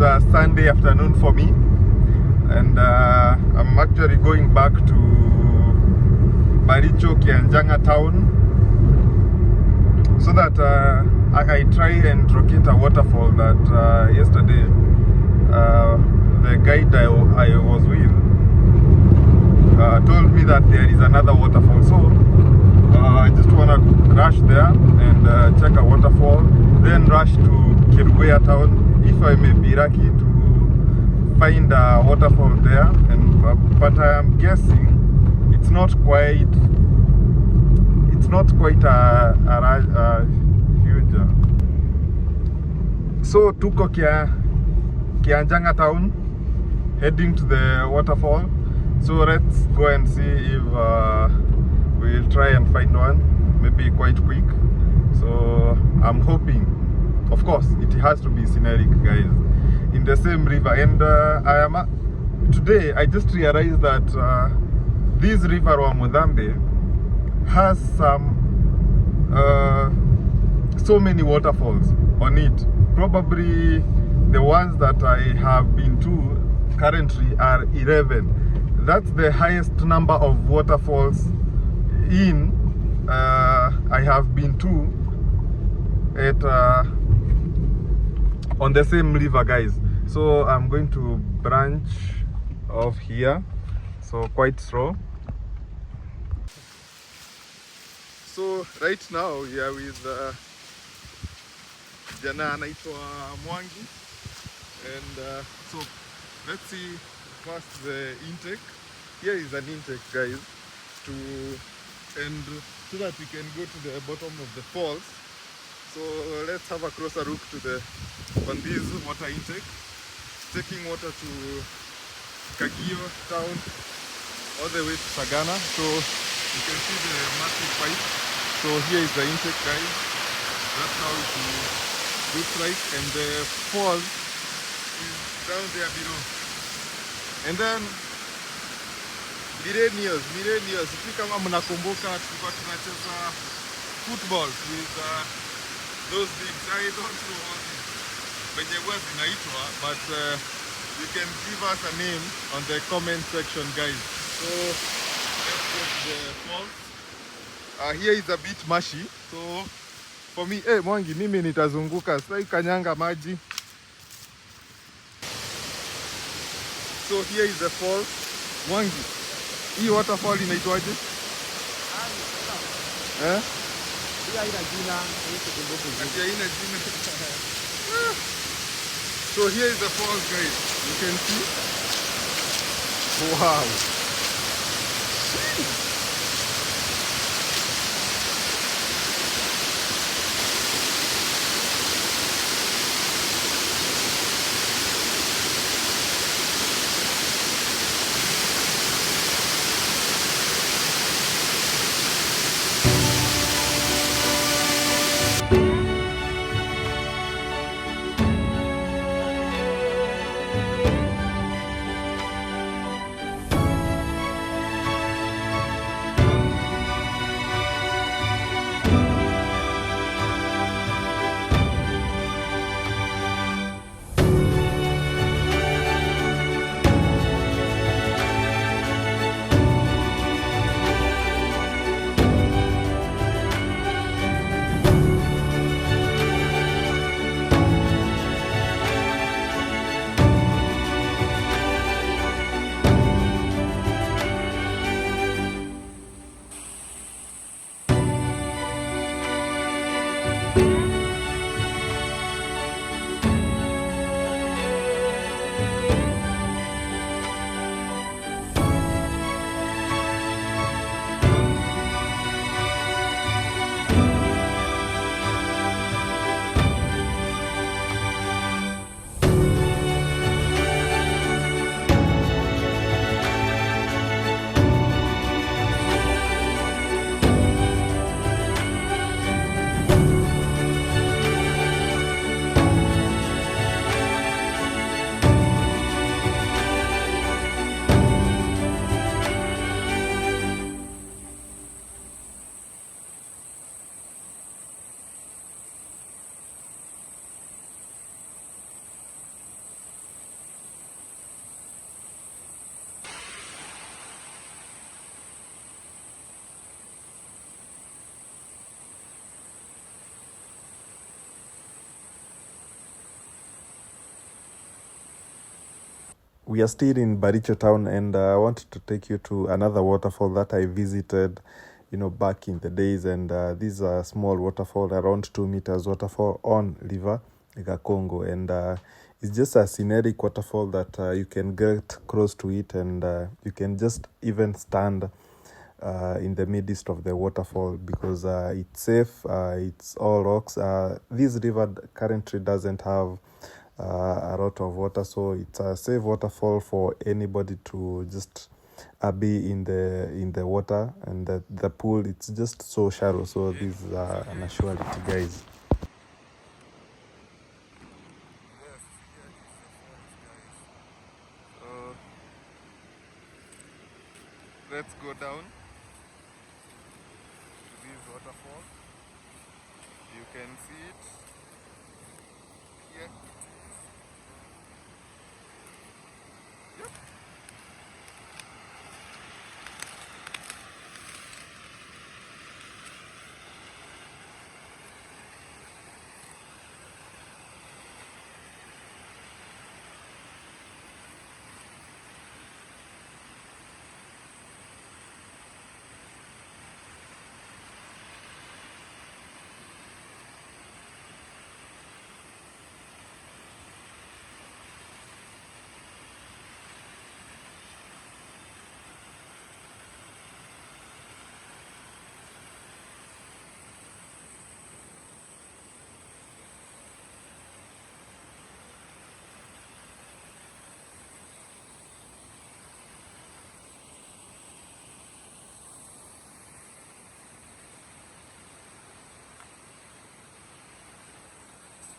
a Sunday afternoon for me, and I'm actually going back to Baricho, Kirinyaga town, so that I try and locate a waterfall that yesterday the guide I was with told me that there is another waterfall. So I just want to rush there and check a waterfall, then rush to Kirinyaga town if I may be lucky to find a waterfall there. And but I am guessing it's not quite a huge. So tuko Kirinyaga town, heading to the waterfall. So let's go and see if we'll try and find one, maybe quite quick. So I'm hoping, of course, it has to be scenic, guys, in the same river. And today I just realized that this river of Mozambique has so many waterfalls on it. Probably the ones that I have been to currently are 11. That's the highest number of waterfalls I have been to at on the same river, guys. So I'm going to branch off here, so quite slow. So right now we are with jana anaitwa Mwangi, and so let's see first the intake. Here is an intake, guys, so that we can go to the bottom of the falls. So let's have a closer look on this water intake, taking water to Kagio town all the way to Sagana. So you can see the massive pipe. So here is the intake, guys. That's how it looks like, and the falls is down there below. And then millennials, if kama mnakumbuka tulikuwa tunacheza football with those things. I don't know what zinaitwa, but you can give us a name on the comment section, guys. So let's go to the falls. Here is a bit mushy, so for me, Mwangi, mimi nitazunguka, sasa kanyanga maji. So here is the falls. Mwangi, hii waterfall inaitwaje? So here is the falls, guys. You can see. Wow. we are still in Baricho town, and I wanted to take you to another waterfall that I visited, back in the days. And this is a small waterfall, around 2 meters waterfall on river Gakongo, and it's just a scenic waterfall that you can get close to it, and you can just even stand in the midst of the waterfall, because it's safe. It's all rocks. This river currently doesn't have a lot of water, so it's a safe waterfall for anybody to just be in the water. And the pool, it's just so shallow, so this is an assurity, guys. Let's go down to this waterfall. You can see it here. Yep.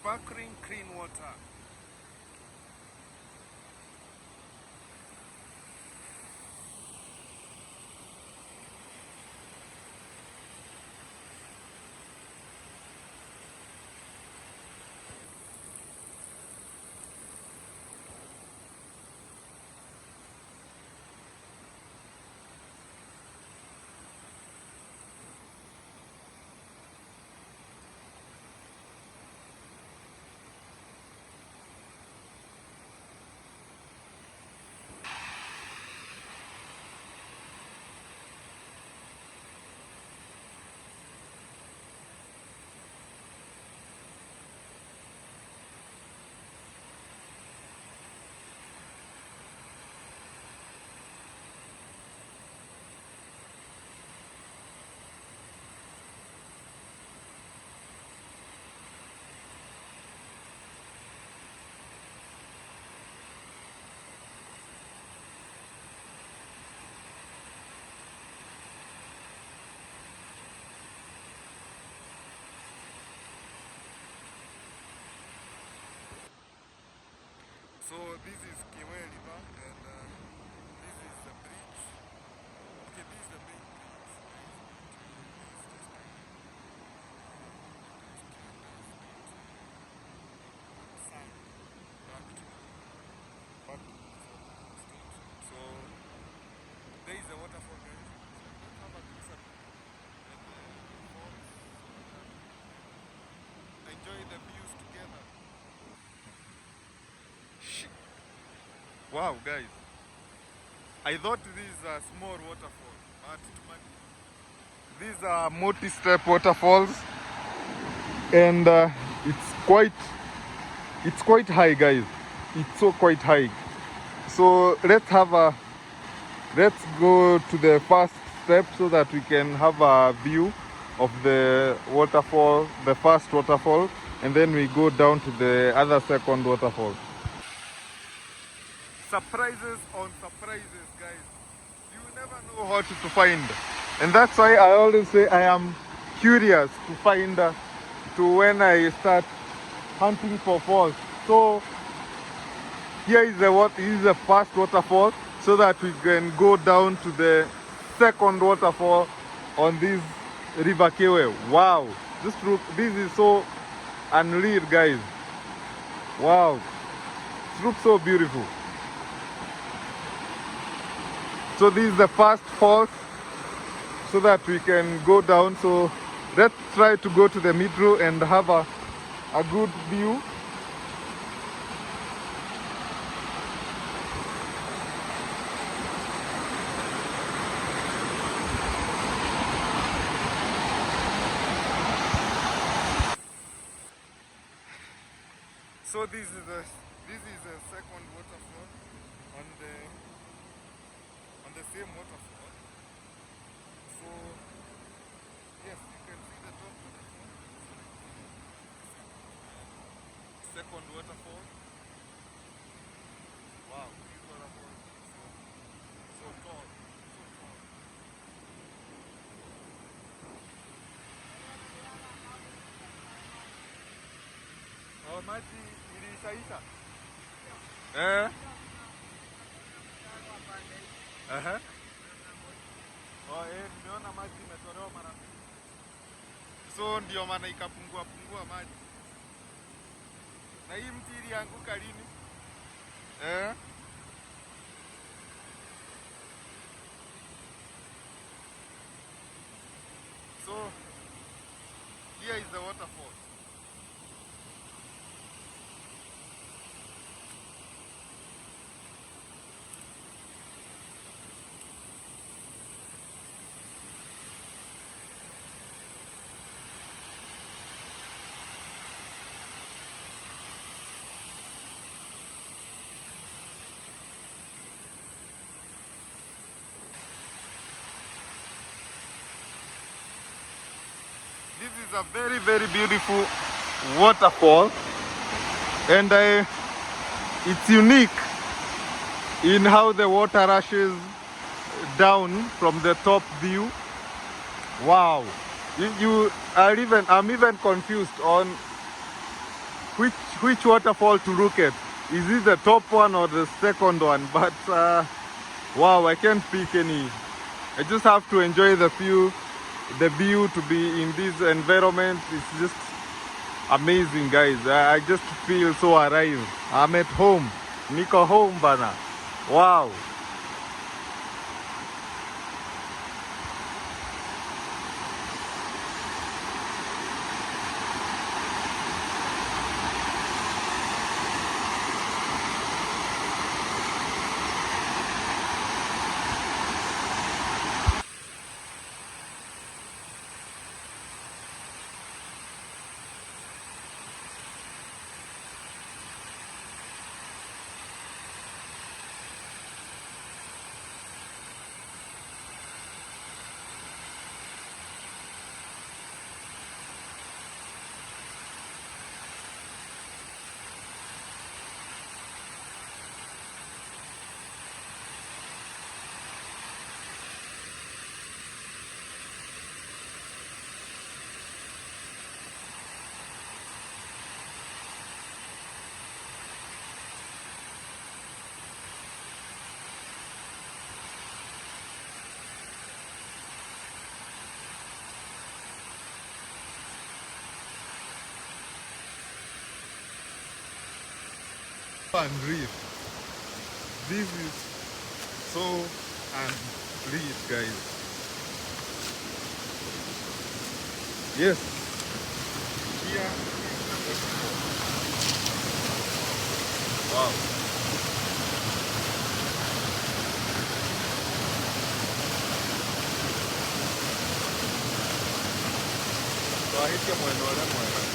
Sparkling clean water. So this is Kiwe River, and this is the bridge. Okay, this is the main bridge. So there is a waterfall, guys. Let's have a closer look at the falls. Enjoy the views together. Wow, guys. I thought this is a small waterfall, but these are multi-step waterfalls, and it's quite high, guys. It's so quite high. So let's go to the first step so that we can have a view of the waterfall, the first waterfall, and then we go down to the other second waterfall. Surprises on surprises, guys. You never know what to find, and that's why I always say I am curious to find to when I start hunting for falls. So here is the first waterfall, so that we can go down to the second waterfall on this river Kiwe. Wow, just look, this is so unreal, guys. Wow, it looks so beautiful. So this is the first falls, so that we can go down. So let's try to go to the middle and have a good view. So this is a second waterfall on the same waterfall. So yes, you can see the top waterfall. Second waterfall. Wow, this waterfall is so tall, so tall. Oh, maji ilishaisha. Oh, nimeona maji imetolewa mara mbili. So ndio maana ikapungua maji. Na hii mti ilianguka lini? So here is the waterfall. This is a very, very beautiful waterfall, and it's unique in how the water rushes down from the top view. Wow, I'm even confused on which waterfall to look at. Is it the top one or the second one? But wow, I can't pick any. I just have to enjoy the view to be in this environment. It's just amazing, guys. I just feel so alive. I'm at home. Niko home bana. Wow. Unreal. This is so unreal, guys. Yes. Here. Wow. So I hit your